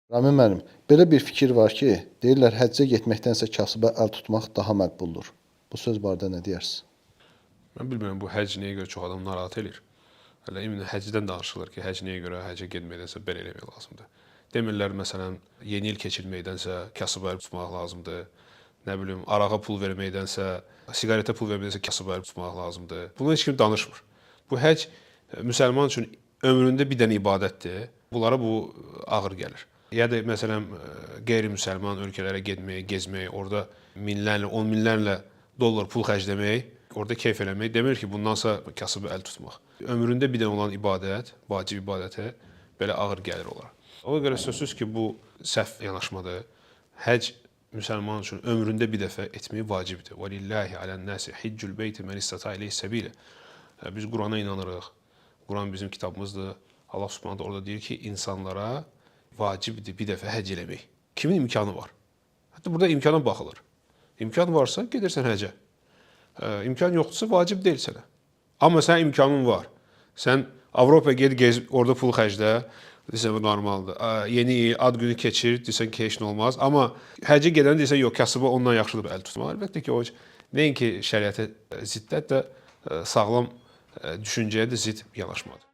Ramin müəllim, belə bir fikir var ki, deyirlər həccə getməkdənsə kasıba əl tutmaq daha məqbuldur. Bu söz barədə nə deyərsiniz? Mən bilmirəm bu həcc nəyə görə çox adam narahat edir. Hələ ümumi həcdən danışılır ki, həcc nəyə görə həcə getməkdənsə belə eləmək lazımdır. Demirlər məsələn, yeni il keçirməkdənsə kasıba əl tutmaq lazımdır. Nə bilim, arağa pul verməkdənsə, siqaretə pul verməkdənsə kasıba əl tutmaq lazımdır. Bunu heç kim danışmır. Bu həcc müsəlman üçün ömründə bir dənə ibadətdir. Bunlara bu ağır gəlir. Ya da məsələn, qeyri-müsəlman ölkələrə getmək, gezmək, orada minlərlə, on minlərlə dollar pul xərcləmək, orada keyf eləmək demir ki, bundansa kasıbı əl tutmaq. Ömründə bir dənə olan ibadət, vacib ibadətə belə ağır gəlir olar. Ona görə sözsüz ki, bu səhv yanaşmadır. Həcc müsəlman üçün ömründə bir dəfə etmək vacibdir. Və lillahi alən-nasi hiccul beyti men istata ilayhi səbilə. Biz Qurana inanırıq. Quran bizim kitabımızdır. Allah Subhanahu orada deyir ki, insanlara vacibdir bir dəfə həcc eləmək. Kimin imkanı var? Hətta burada imkana baxılır. İmkan varsa gedirsən həccə. İmkan yoxdursa vacib deyil sənə. Amma sənin imkanın var. Sən Avropaya gez, orada pul xərclə, desən bu normaldır. Yeni il, ad günü keçir, desən ki, heç nə olmaz. Amma həccə gedən desən, yox, kasıba ondan yaxşıdır əl tutmaq. Əlbəttə ki, o nəinki şəriətə zidd, hətta sağlam düşüncəyə də zidd yanaşmadır.